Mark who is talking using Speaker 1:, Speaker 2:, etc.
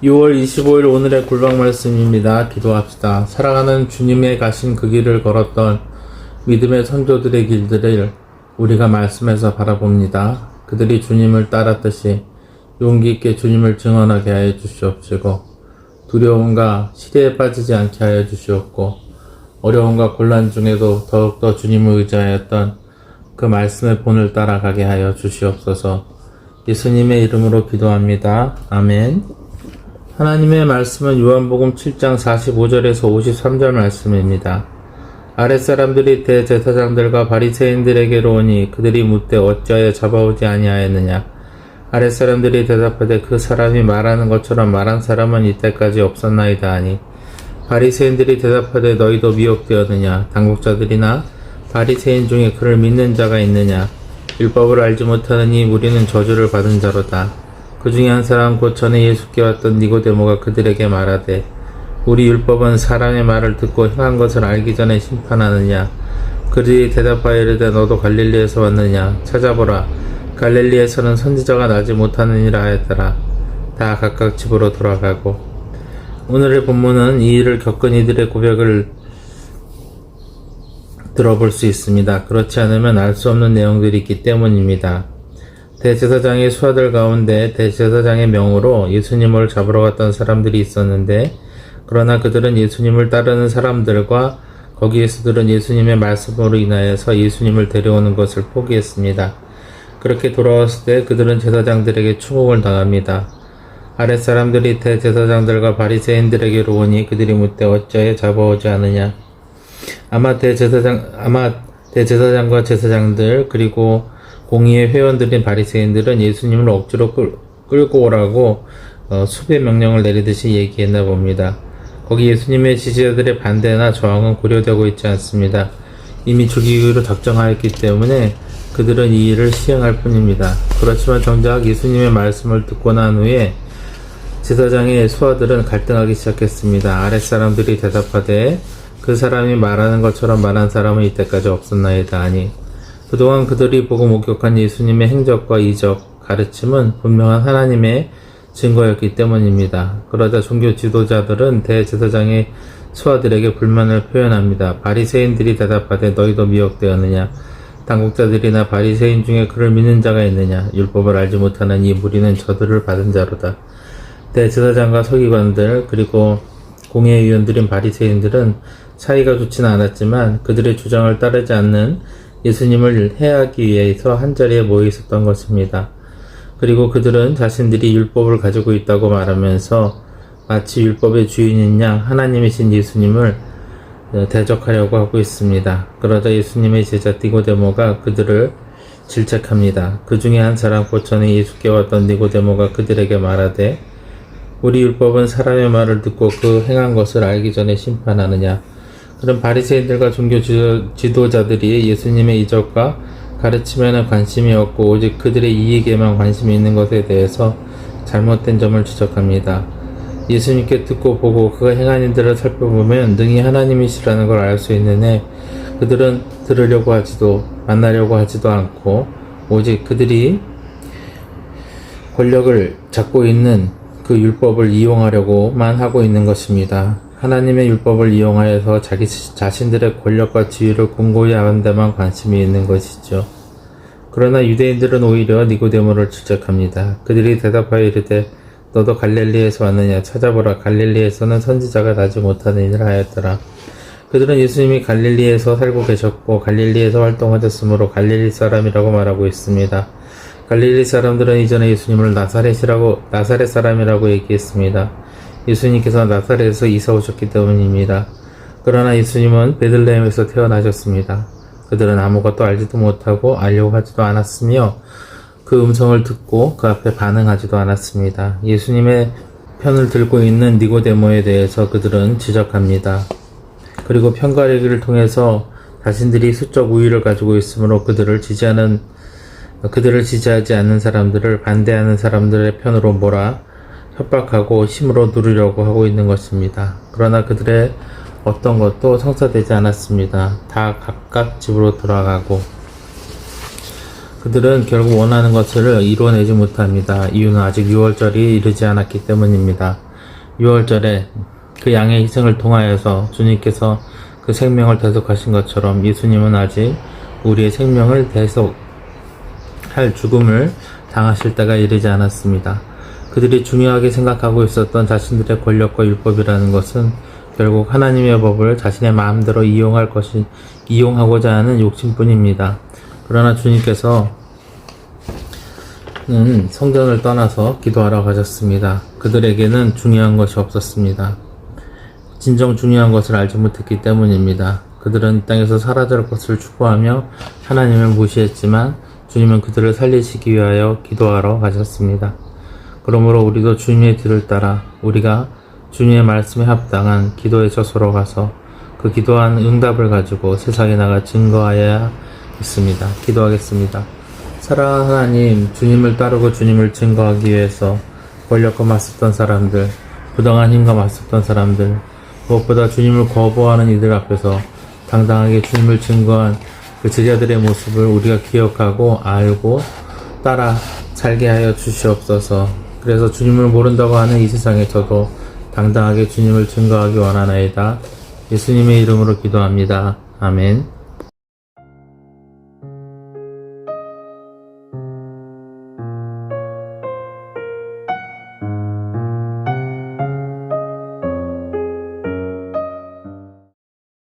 Speaker 1: 6월 25일 오늘의 골방 말씀입니다. 기도합시다. 사랑하는 주님의 가신 그 길을 걸었던 믿음의 선조들의 길들을 우리가 말씀에서 바라봅니다. 그들이 주님을 따랐듯이 용기 있게 주님을 증언하게 하여 주시옵시고, 두려움과 시대에 빠지지 않게 하여 주시옵고, 어려움과 곤란 중에도 더욱더 주님을 의지하였던 그 말씀의 본을 따라가게 하여 주시옵소서. 예수님의 이름으로 기도합니다. 아멘. 하나님의 말씀은 요한복음 7장 45절에서 53절 말씀입니다. 아랫사람들이 대제사장들과 바리새인들에게로 오니 그들이 묻되 어찌하여 잡아오지 아니하였느냐. 아랫사람들이 대답하되 그 사람이 말하는 것처럼 말한 사람은 이때까지 없었나이다 하니, 바리새인들이 대답하되 너희도 미혹되었느냐. 당국자들이나 바리새인 중에 그를 믿는 자가 있느냐. 율법을 알지 못하느니 우리는 저주를 받은 자로다. 그 중에 한 사람 곧 전에 예수께 왔던 니고데모가 그들에게 말하되, 우리 율법은 사람의 말을 듣고 행한 것을 알기 전에 심판하느냐. 그들이 대답하여 이르되 너도 갈릴리에서 왔느냐. 찾아보라, 갈릴리에서는 선지자가 나지 못하느니라 하였더라. 다 각각 집으로 돌아가고. 오늘의 본문은 이 일을 겪은 이들의 고백을 들어볼 수 있습니다. 그렇지 않으면 알 수 없는 내용들이 있기 때문입니다. 대제사장의 수하들 가운데 대제사장의 명으로 예수님을 잡으러 갔던 사람들이 있었는데, 그러나 그들은 예수님을 따르는 사람들과 거기에서 들은 예수님의 말씀으로 인하여서 예수님을 데려오는 것을 포기했습니다. 그렇게 돌아왔을 때 그들은 제사장들에게 추궁을 당합니다. 아랫사람들이 대제사장들과 바리새인들에게로 오니 그들이 묻되 어찌하여 잡아오지 않으냐. 아마 대제사장과 제사장들 그리고 공의회 회원들인 바리새인들은 예수님을 억지로 끌고 오라고 수배 명령을 내리듯이 얘기했나 봅니다. 거기 예수님의 지지자들의 반대나 저항은 고려되고 있지 않습니다. 이미 죽이기로 작정하였기 때문에 그들은 이 일을 시행할 뿐입니다. 그렇지만 정작 예수님의 말씀을 듣고 난 후에 제사장의 수하들은 갈등하기 시작했습니다. 아랫사람들이 대답하되 그 사람이 말하는 것처럼 말한 사람은 이때까지 없었나이다 하니, 그동안 그들이 보고 목격한 예수님의 행적과 이적, 가르침은 분명한 하나님의 증거였기 때문입니다. 그러자 종교 지도자들은 대제사장의 수하들에게 불만을 표현합니다. 바리새인들이 대답하되 너희도 미혹되었느냐. 당국자들이나 바리새인 중에 그를 믿는 자가 있느냐. 율법을 알지 못하는 이 무리는 저주를 받은 자로다. 대제사장과 서기관들 그리고 공회의원들인 바리새인들은 사이가 좋지는 않았지만 그들의 주장을 따르지 않는 예수님을 해하기 위해서 한자리에 모여 있었던 것입니다. 그리고 그들은 자신들이 율법을 가지고 있다고 말하면서 마치 율법의 주인인 양 하나님이신 예수님을 대적하려고 하고 있습니다. 그러자 예수님의 제자 니고데모가 그들을 질책합니다. 그 중에 한 사람 곧 전에 예수께 왔던 니고데모가 그들에게 말하되, 우리 율법은 사람의 말을 듣고 그 행한 것을 알기 전에 심판하느냐. 그런 바리새인들과 종교 지도자들이 예수님의 이적과 가르침에는 관심이 없고 오직 그들의 이익에만 관심이 있는 것에 대해서 잘못된 점을 지적합니다. 예수님께 듣고 보고 그가 행한 일들을 살펴보면 능히 하나님이시라는 걸 알 수 있는데, 그들은 들으려고 하지도 만나려고 하지도 않고 오직 그들이 권력을 잡고 있는 그 율법을 이용하려고만 하고 있는 것입니다. 하나님의 율법을 이용하여서 자신들의 권력과 지위를 공고히 하는 데만 관심이 있는 것이죠. 그러나 유대인들은 오히려 니고데모를 질책합니다. 그들이 대답하여 이르되 너도 갈릴리에서 왔느냐. 찾아보라, 갈릴리에서는 선지자가 나지 못하느니라 하였더라. 그들은 예수님이 갈릴리에서 살고 계셨고 갈릴리에서 활동하셨으므로 갈릴리 사람이라고 말하고 있습니다. 갈릴리 사람들은 이전에 예수님을 나사렛 사람이라고 얘기했습니다. 예수님께서 나사렛에서 이사 오셨기 때문입니다. 그러나 예수님은 베들레헴에서 태어나셨습니다. 그들은 아무것도 알지도 못하고 알려고 하지도 않았으며 그 음성을 듣고 그 앞에 반응하지도 않았습니다. 예수님의 편을 들고 있는 니고데모에 대해서 그들은 지적합니다. 그리고 편가르기를 통해서 자신들이 수적 우위를 가지고 있으므로 그들을 지지하지 않는 사람들을 반대하는 사람들의 편으로 몰아 협박하고 힘으로 누르려고 하고 있는 것입니다. 그러나 그들의 어떤 것도 성사되지 않았습니다. 다 각각 집으로 돌아가고 그들은 결국 원하는 것을 이루어내지 못합니다. 이유는 아직 6월절이 이르지 않았기 때문입니다. 6월절에 그 양의 희생을 통하여서 주님께서 그 생명을 대속하신 것처럼 예수님은 아직 우리의 생명을 대속할 죽음을 당하실 때가 이르지 않았습니다. 그들이 중요하게 생각하고 있었던 자신들의 권력과 율법이라는 것은 결국 하나님의 법을 자신의 마음대로 이용하고자 하는 욕심뿐입니다. 그러나 주님께서는 성전을 떠나서 기도하러 가셨습니다. 그들에게는 중요한 것이 없었습니다. 진정 중요한 것을 알지 못했기 때문입니다. 그들은 이 땅에서 사라질 것을 추구하며 하나님을 무시했지만 주님은 그들을 살리시기 위하여 기도하러 가셨습니다. 그러므로 우리도 주님의 뒤를 따라 우리가 주님의 말씀에 합당한 기도의 저소로 가서 그 기도한 응답을 가지고 세상에 나가 증거하여야 했습니다. 기도하겠습니다. 사랑하는 하나님, 주님을 따르고 주님을 증거하기 위해서 권력과 맞섰던 사람들, 부당한 힘과 맞섰던 사람들, 무엇보다 주님을 거부하는 이들 앞에서 당당하게 주님을 증거한 그 제자들의 모습을 우리가 기억하고 알고 따라 살게 하여 주시옵소서. 그래서 주님을 모른다고 하는 이 세상에서도 당당하게 주님을 증거하기 원하나이다. 예수님의 이름으로 기도합니다. 아멘.